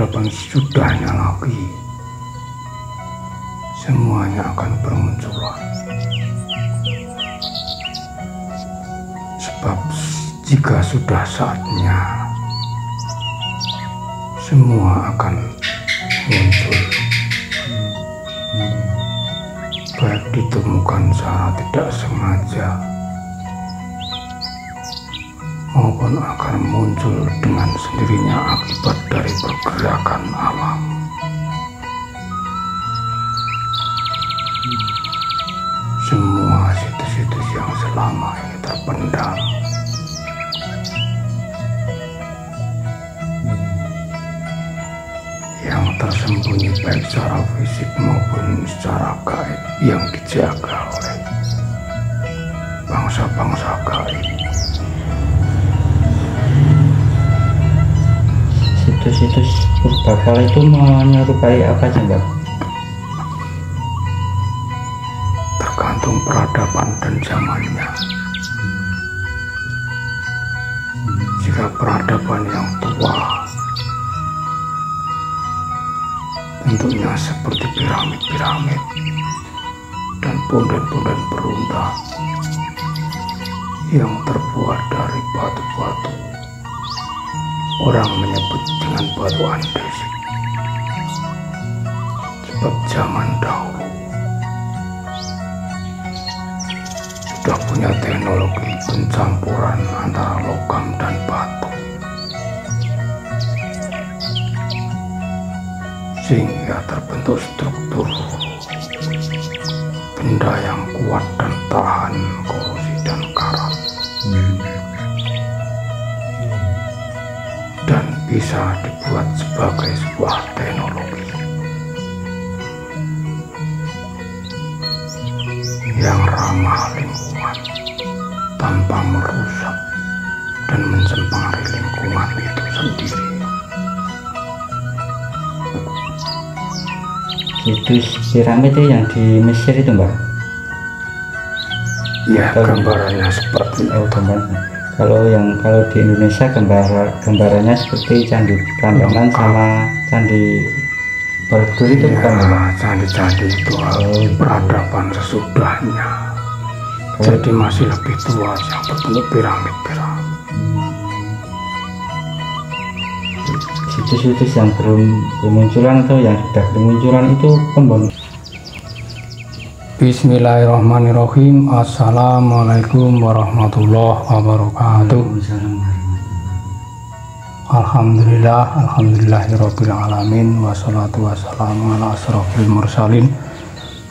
peradaban sesudahnya lagi, semuanya akan bermunculan. Sebab jika sudah saatnya, semua akan muncul, baik ditemukan secara tidak sengaja maupun akan muncul dengan sendirinya akibat dari pergerakan alam. Semua situs-situs yang selama ini terpendam, yang tersembunyi baik secara fisik maupun secara gaib, yang dijaga oleh bangsa-bangsa gaib. Situs-situs purbakala itu menyerupai apa aja, Mbak? Tergantung peradaban dan zamannya. Jika peradaban yang tua, bentuknya seperti piramid-piramid dan punden-punden berundak yang terbuat dari batu-batu. Orang menyebut dengan batu andesit. Sebab zaman dahulu sudah punya teknologi pencampuran antara logam dan batu, sehingga terbentuk struktur benda yang kuat dan tahan korosi dan karat, dan bisa dibuat sebagai sebuah teknologi yang ramah lingkungan tanpa merusak dan mencemari lingkungan itu sendiri. Situs piramid itu yang di Mesir itu, Mbak? Ya, gambarannya seperti itu. Kalau di Indonesia gambarannya seperti Candi Prambanan sama Candi Borobudur itu, ya, bukan, Mbak? Candi-candi itu peradaban sesudahnya. Jadi masih lebih tua yang berbentuk piramid-piramid. Situs-situs yang belum bermunculan atau yang sudah bermunculan itu pembangunan. Bismillahirrahmanirrahim. Assalamualaikum warahmatullahi wabarakatuh. Alhamdulillahirabbil alamin, wassalatu wassalamu ala asrofil mursalin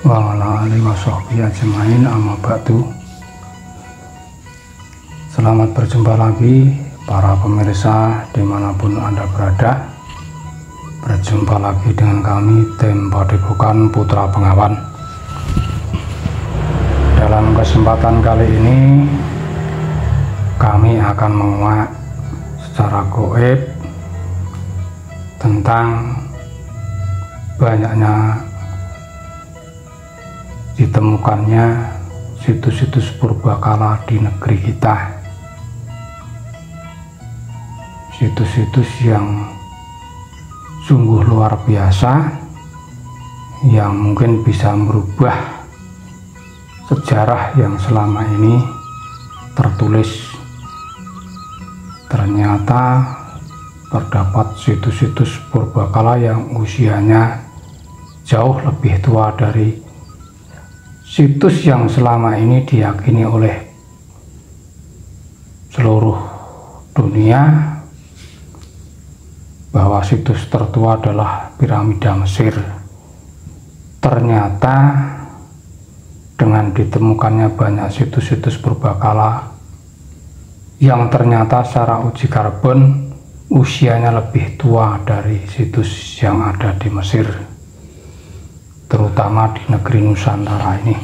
wa ala alihi washabbihi ajmain, amma ba'du. Selamat berjumpa lagi para pemirsa dimanapun Anda berada. Berjumpa lagi dengan kami, tim Padepokan Putra Bengawan. Dalam kesempatan kali ini kami akan menguak secara goib tentang banyaknya ditemukannya situs-situs purbakala di negeri kita. Situs-situs yang sungguh luar biasa, yang mungkin bisa merubah sejarah yang selama ini tertulis. Ternyata terdapat situs-situs purbakala yang usianya jauh lebih tua dari situs yang selama ini diyakini oleh seluruh dunia bahwa situs tertua adalah piramida Mesir. Ternyata dengan ditemukannya banyak situs-situs purbakala yang ternyata secara uji karbon usianya lebih tua dari situs yang ada di Mesir, terutama di negeri Nusantara ini.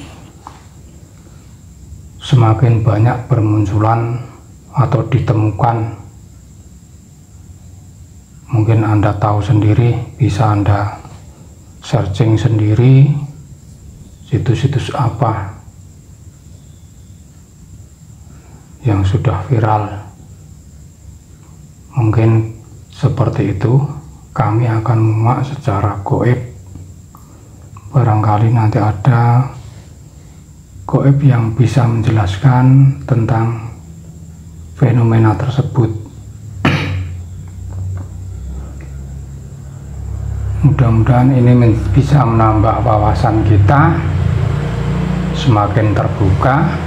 Semakin banyak bermunculan atau ditemukan, mungkin Anda tahu sendiri, bisa Anda searching sendiri situs-situs apa yang sudah viral. Mungkin seperti itu kami akan menguak secara goib. Barangkali nanti ada goib yang bisa menjelaskan tentang fenomena tersebut. Mudah-mudahan ini bisa menambah wawasan kita semakin terbuka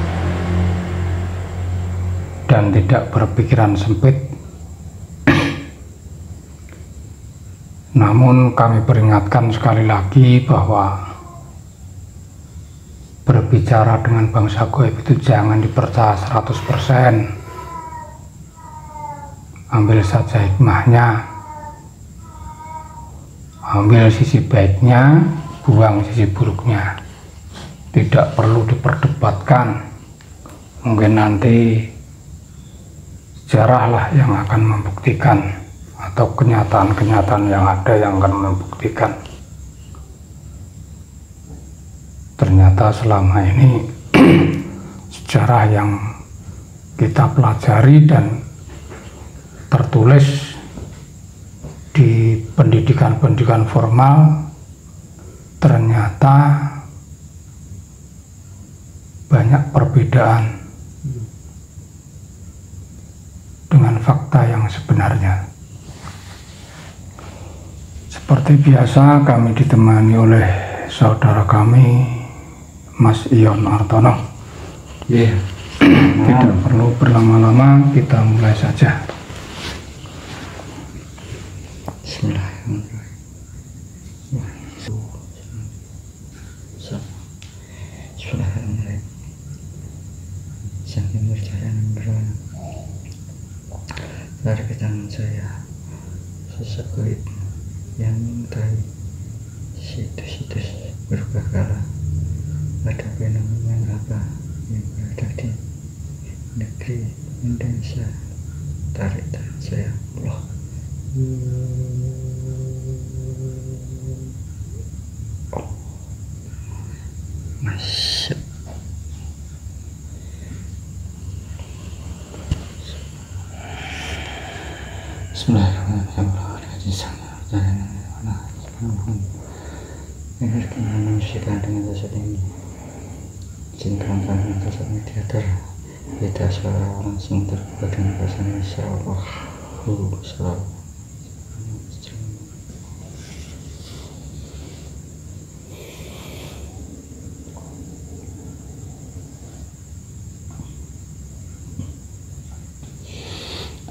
dan tidak berpikiran sempit. Namun kami peringatkan sekali lagi bahwa berbicara dengan bangsa goib itu jangan dipercaya 100%. Ambil saja hikmahnya, ambil sisi baiknya, buang sisi buruknya. Tidak perlu diperdebatkan. Mungkin nanti sejarahlah yang akan membuktikan, atau kenyataan-kenyataan yang ada yang akan membuktikan. Ternyata selama ini sejarah yang kita pelajari dan tertulis di pendidikan-pendidikan formal ternyata banyak perbedaan dengan fakta yang sebenarnya. Seperti biasa kami ditemani oleh saudara kami Mas Ion Artono. Iya. Tidak perlu berlama-lama, kita mulai saja. Bismillahirrahmanirrahim. Bismillahirrahmanirrahim. Sambil berjalan tarik ke tangan saya sosok goib yang mengetahui situs-situs berbakala ada fenomena apa yang berada di negeri Indonesia. Tarik tangan saya, Allah. Masuk. Bismillahirrahmanirrahim. Manusia dengan jasad ini, cintakan jasad mediator, kita suara langsung terbuka dengan bahasa Indonesia. Allah.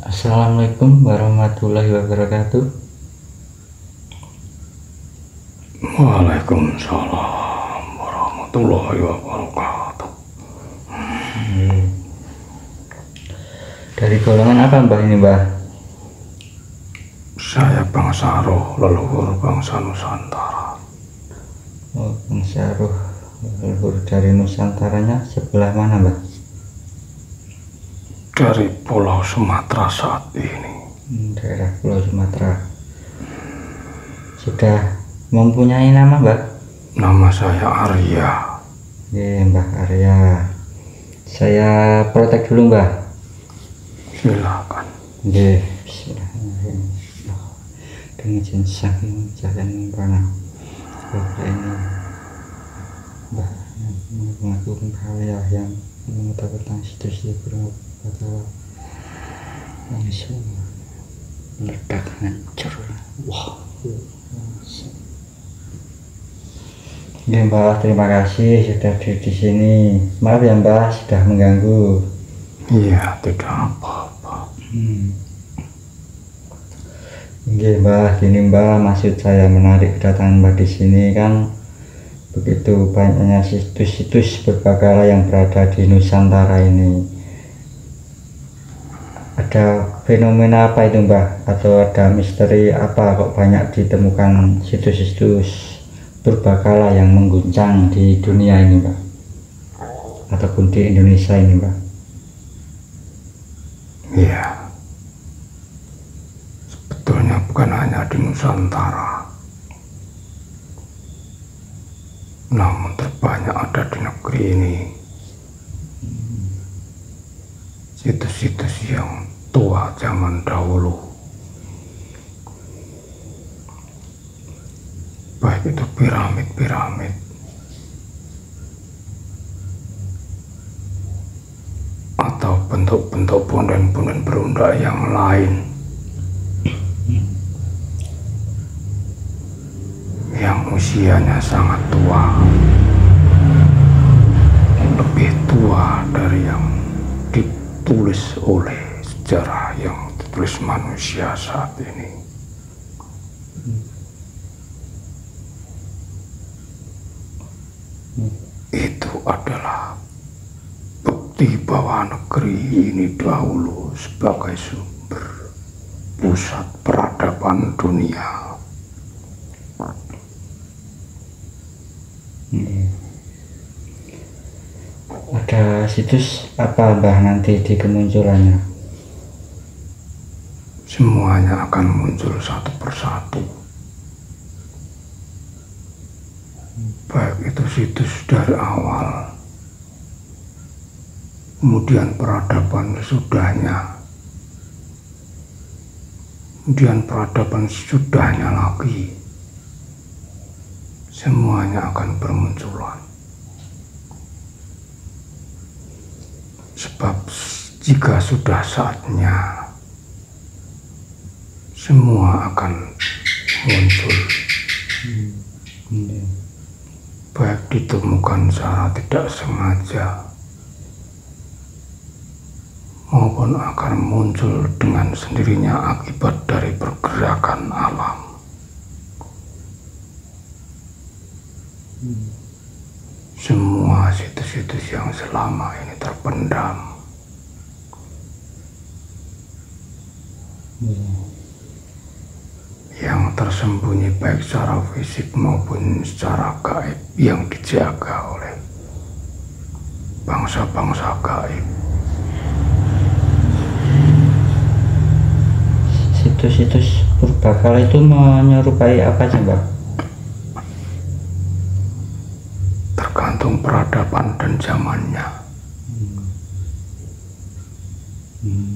Assalamualaikum warahmatullahi wabarakatuh. Waalaikumsalam warahmatullahi wabarakatuh. Dari golongan apa Mbah ini, Mbah? Saya bangsa roh, leluhur bangsa Nusantara. Oh, bangsa roh, leluhur dari Nusantaranya sebelah mana, Mbah? Dari Pulau Sumatera saat ini. Daerah Pulau Sumatera. Sudah mempunyai nama, Mbah? Nama saya Arya. Iya, Mbah Arya. Saya protek dulu, Mbah. Silakan. Iya, bismillahirrahmanirrahim. Dengan izin Sang Jalan Prana. Bapak ini Mbah mengaku bahaya yang mengetahui tentang situs berbakala langsung meledak hancur. Wah. Ya Mbah, terima kasih sudah di sini. Maaf ya Mbah sudah mengganggu. Iya, tidak apa-apa. Iya Mbah, gini Mbah, maksud saya menarik kedatangan Mbah di sini kan begitu banyaknya situs-situs berbakala yang berada di Nusantara ini. Ada fenomena apa itu Mbah? Atau ada misteri apa kok banyak ditemukan situs-situs berbakala yang mengguncang di dunia ini Mbah? Ataupun di Indonesia ini Mbah? Iya. Sebetulnya bukan hanya di Nusantara, namun terbanyak ada di negeri ini. Situs-situs yang tua zaman dahulu baik itu piramid-piramid atau bentuk-bentuk punden-punden berundak yang lain yang usianya sangat tua, lebih tua dari yang ditulis oleh sejarah yang ditulis manusia saat ini. Itu adalah bukti bahwa negeri ini dahulu sebagai sumber pusat peradaban dunia. Ada situs apa Mbah nanti di kemunculannya? Semuanya akan muncul satu persatu. Baik itu situs dari awal, kemudian peradaban sesudahnya, kemudian peradaban sesudahnya lagi, semuanya akan bermunculan. Sebab jika sudah saatnya, semua akan muncul. Baik ditemukan secara tidak sengaja maupun akan muncul dengan sendirinya akibat dari pergerakan alam. Semua situs-situs yang selama ini terpendam, yang tersembunyi baik secara fisik maupun secara gaib, yang dijaga oleh bangsa-bangsa gaib. Situs-situs purbakala itu menyerupai apa sih Mbak? Tergantung peradaban dan zamannya.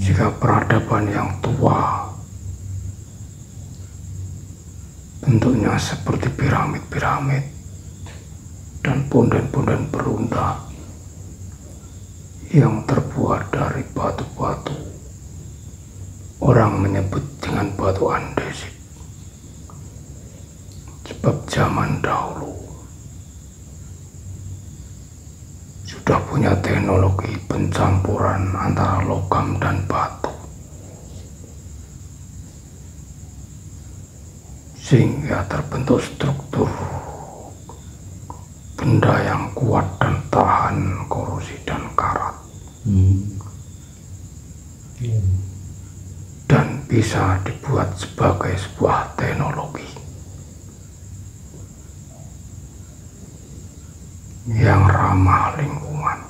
Jika peradaban yang tua, bentuknya seperti piramid-piramid dan punden-punden berundak yang terbuat dari batu-batu. Orang menyebut dengan batu andesit. Sebab zaman dahulu sudah punya teknologi pencampuran antara logam dan batu, sehingga terbentuk struktur benda yang kuat dan tahan korosi dan karat. Dan bisa dibuat sebagai sebuah teknologi yang ramah lingkungan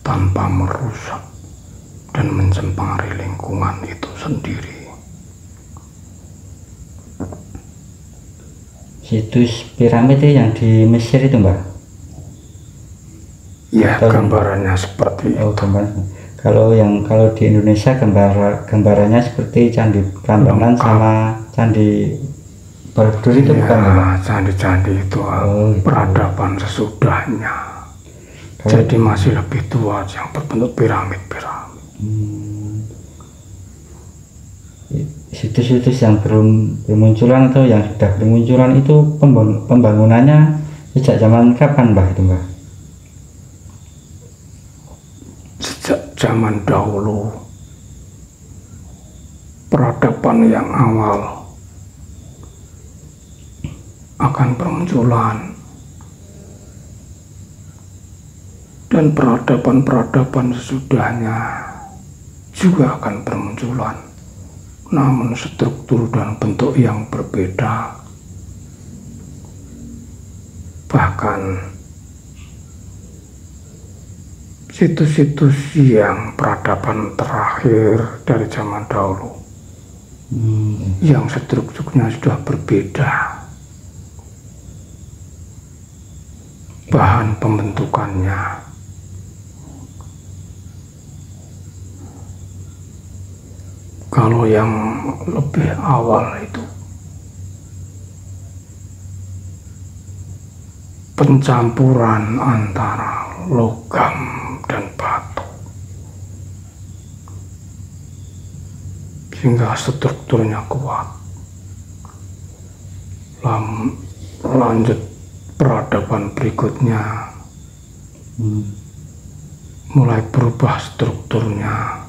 tanpa merusak dan mencemari lingkungan itu sendiri. Situs piramid itu yang di Mesir itu Mbak? Ya, gambarannya seperti itu. Kalau di Indonesia gambarannya seperti Candi Prambanan sama Candi Borobudur itu ya, bukan Mbak? Candi-candi itu gitu. peradaban sesudahnya. Jadi masih lebih tua yang berbentuk piramid-piramid. Situs-situs yang bermunculan atau yang sudah bermunculan itu pembangunannya sejak zaman kapan Mbah itu Mbah? Sejak zaman dahulu, peradaban yang awal akan bermunculan, dan peradaban-peradaban sesudahnya juga akan bermunculan, namun struktur dan bentuk yang berbeda. Bahkan situs-situs yang peradaban terakhir dari zaman dahulu yang strukturnya sudah berbeda, bahan pembentukannya kalau yang lebih awal itu pencampuran antara logam dan batu, sehingga strukturnya kuat. Lanjut peradaban berikutnya, mulai berubah strukturnya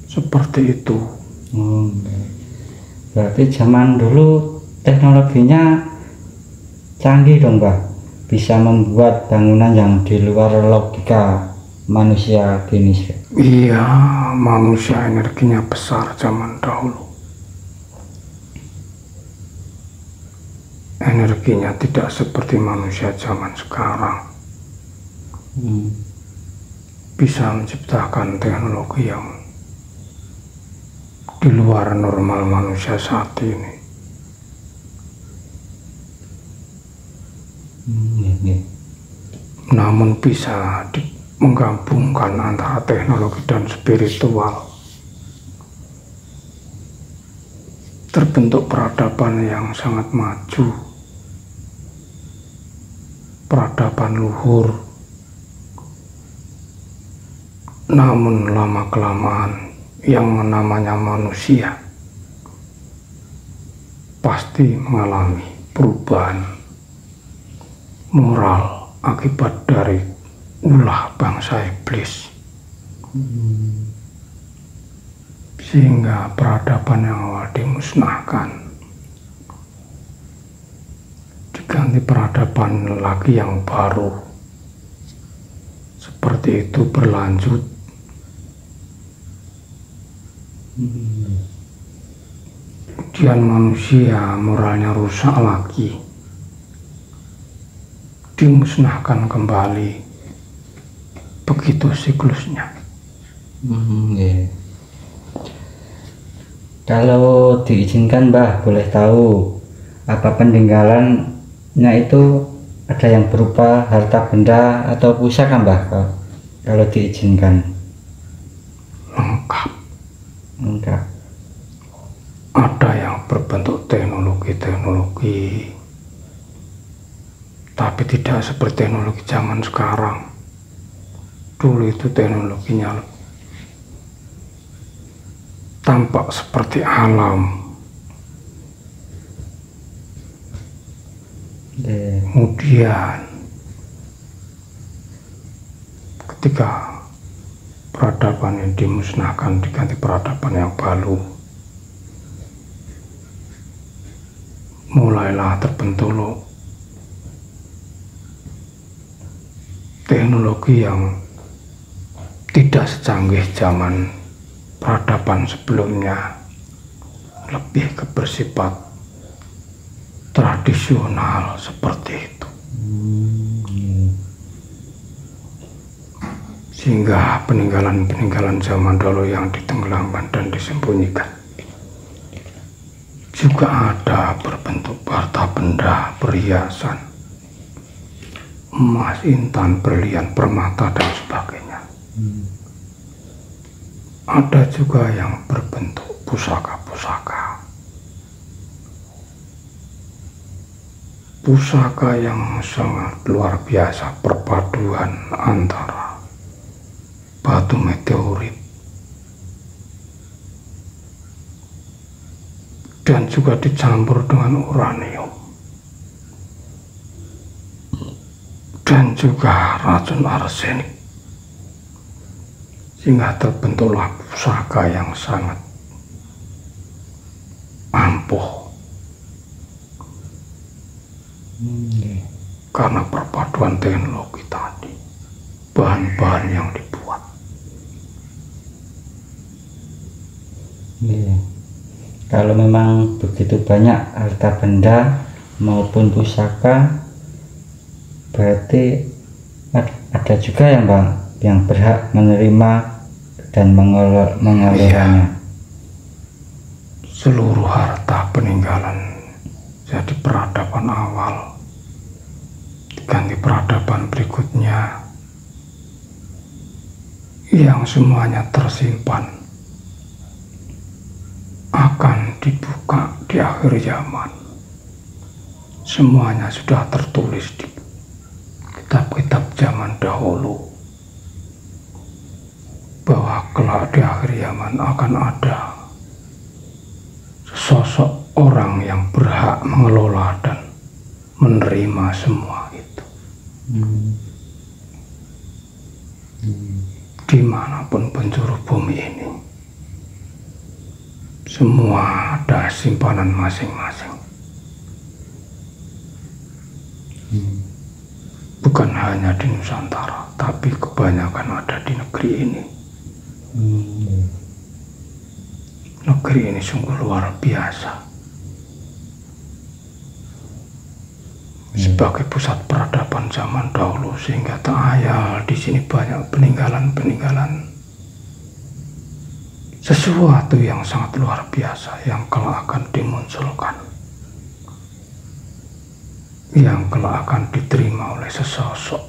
seperti itu. Berarti zaman dulu teknologinya canggih dong, Mbah, bisa membuat bangunan yang di luar logika manusia gini. Iya, manusia energinya besar zaman dahulu. Energinya tidak seperti manusia zaman sekarang. Bisa menciptakan teknologi yang di luar normal manusia saat ini. Namun bisa menggabungkan antara teknologi dan spiritual. Terbentuk peradaban yang sangat maju, peradaban luhur. Namun lama-kelamaan yang namanya manusia pasti mengalami perubahan moral akibat dari ulah bangsa iblis, sehingga peradaban yang awal dimusnahkan diganti peradaban lagi yang baru. Seperti itu berlanjut. Kemudian manusia moralnya rusak lagi, dimusnahkan kembali. Begitu siklusnya. Kalau diizinkan, Mbah, boleh tahu apa peninggalannya itu ada yang berupa harta benda atau pusaka, Mbah, kalau diizinkan? Lengkap. Enggak. Ada yang berbentuk teknologi, tapi tidak seperti teknologi zaman sekarang. Dulu itu teknologinya tampak seperti alam. Kemudian ketika peradaban yang dimusnahkan diganti peradaban yang baru, mulailah terbentuk teknologi yang tidak secanggih zaman peradaban sebelumnya, lebih bersifat tradisional seperti itu. Sehingga peninggalan-peninggalan zaman dahulu yang ditenggelamkan dan disembunyikan juga ada berbentuk harta benda, perhiasan, emas, intan, berlian, permata, dan sebagainya. Ada juga yang berbentuk pusaka-pusaka. Pusaka yang sangat luar biasa, perpaduan antara batu meteorit dan juga dicampur dengan uranium dan juga racun arsenik, sehingga terbentuklah pusaka yang sangat ampuh karena perpaduan teknologi tadi, bahan-bahan yang dibuat. Kalau memang begitu banyak harta benda maupun pusaka, berarti ada juga yang Bang yang berhak menerima dan mengelolanya. Seluruh harta peninggalan jadi peradaban awal diganti peradaban berikutnya yang semuanya tersimpan akan dibuka di akhir zaman semuanya sudah tertulis di kitab-kitab zaman dahulu, bahwa kelak di akhir zaman akan ada sosok orang yang berhak mengelola dan menerima semua itu. Dimanapun penjuru bumi ini, semua ada simpanan masing-masing. Bukan hanya di Nusantara, tapi kebanyakan ada di negeri ini. Negeri ini sungguh luar biasa. Sebagai pusat peradaban zaman dahulu, sehingga tak ayal di sini banyak peninggalan-peninggalan sesuatu yang sangat luar biasa yang kelak akan dimunculkan, yang kelak akan diterima oleh sesosok,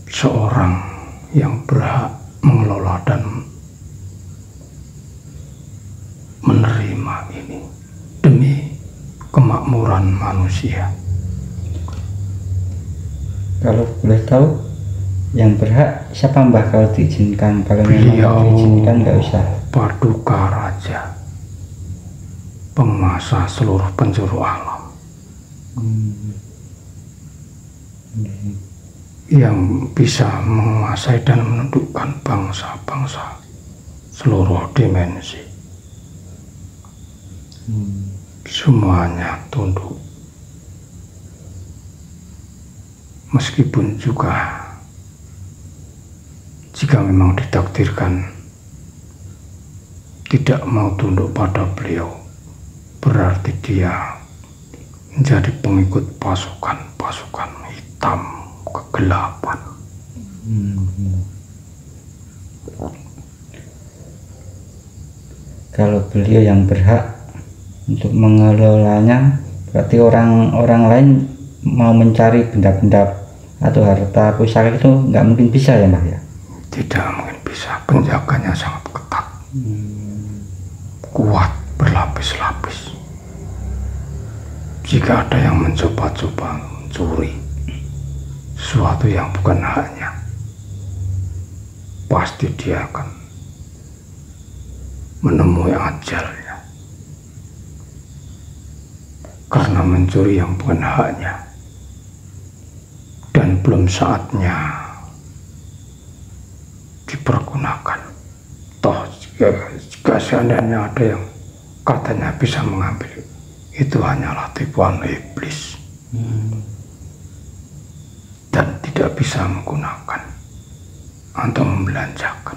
seorang yang berhak mengelola dan menerima ini demi kemakmuran manusia. Kalau boleh tahu, yang berhak siapa Mbah kalau diizinkan? Kalau Beliau memang diizinkan nggak usah. Paduka Raja, penguasa seluruh penjuru alam, yang bisa menguasai dan menundukkan bangsa-bangsa seluruh dimensi. Semuanya tunduk, meskipun juga jika memang ditakdirkan tidak mau tunduk pada beliau, berarti dia menjadi pengikut pasukan-pasukan hitam, kegelapan. Kalau beliau yang berhak untuk mengelolanya, berarti orang-orang lain mau mencari benda-benda atau harta pusaka itu nggak mungkin bisa ya Mbah ya? Tidak mungkin bisa, penjaganya sangat ketat, kuat, berlapis-lapis. Jika ada yang mencoba-coba mencuri sesuatu yang bukan haknya, pasti dia akan menemui ajalnya. Karena mencuri yang bukan haknya dan belum saatnya dipergunakan. Toh jika seandainya ada yang katanya bisa mengambil, itu hanyalah tipuan iblis dan tidak bisa menggunakan atau membelanjakan.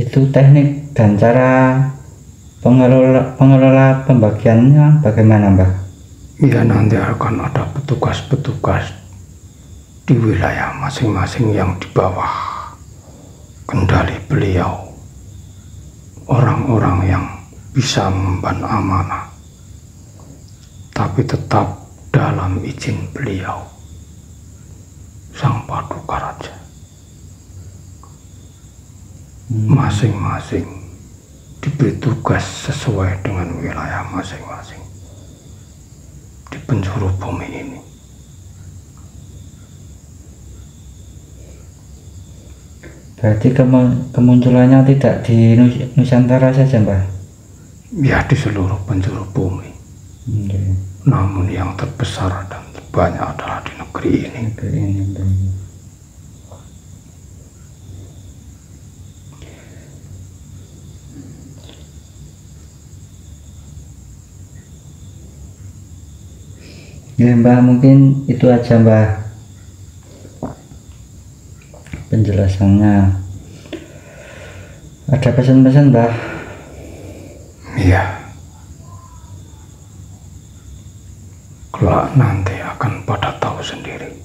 Itu teknik dan cara pengelola pembagiannya bagaimana Mbah? Ya, nanti akan ada petugas-petugas di wilayah masing-masing yang di bawah kendali beliau, orang-orang yang bisa mengemban amanah, tapi tetap dalam izin beliau, Sang Paduka Raja. Masing-masing diberi tugas sesuai dengan wilayah masing-masing di penjuru bumi ini. Berarti kemunculannya tidak di Nusantara saja Mbah? Ya, di seluruh penjuru bumi. Namun yang terbesar dan terbanyak adalah di negeri ini. Ya Mbah, mungkin itu aja Mbah penjelasannya. Ada pesan-pesan Mbah? Iya, kelak nanti akan pada tahu sendiri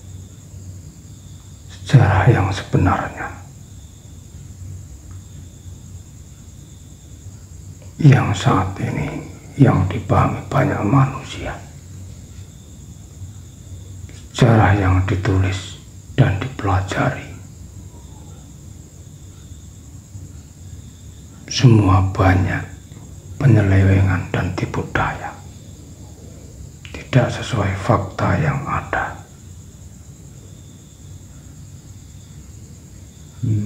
sejarah yang sebenarnya, yang saat ini yang dipahami banyak manusia. Sejarah yang ditulis dan dipelajari semua banyak penyelewengan dan tipu daya, tidak sesuai fakta yang ada.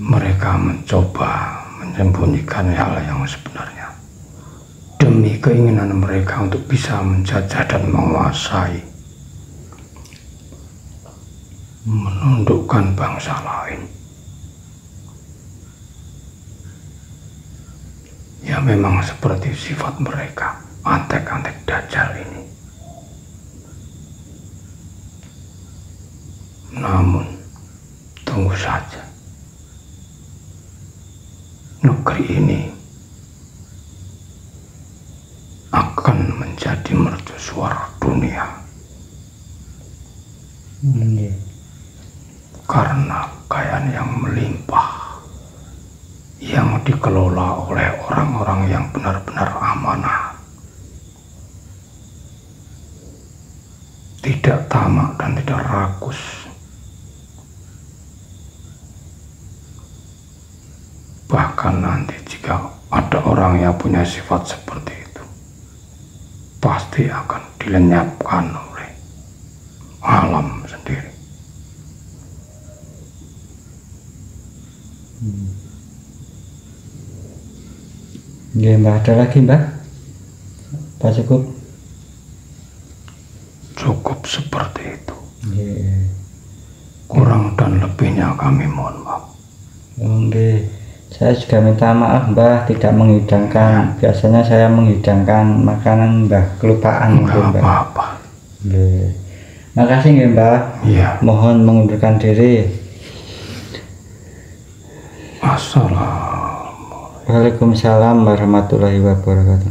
Mereka mencoba menyembunyikan hal yang sebenarnya demi keinginan mereka untuk bisa menjajah dan menguasai, menundukkan bangsa lain. Ya memang seperti sifat mereka, antek-antek dajjal ini. Namun tunggu saja, negeri ini akan menjadi mercusuar dunia. Karena kekayaan yang melimpah yang dikelola oleh orang-orang yang benar-benar amanah, tidak tamak dan tidak rakus. Bahkan nanti jika ada orang yang punya sifat seperti itu, pasti akan dilenyapkan oleh alam sendiri. Ya, Mbah, ada lagi, Mbah? Apa cukup? Cukup seperti itu. Yeah. Kurang dan lebihnya kami mohon maaf. Oke, saya juga minta maaf, Mbah, tidak menghidangkan. Biasanya saya menghidangkan makanan, Mbah, kelupaan. Enggak apa-apa. Yeah. Makasih nggih, Mbah. Iya. Mohon mengundurkan diri. Assalamualaikum. Waalaikumsalam warahmatullahi wabarakatuh.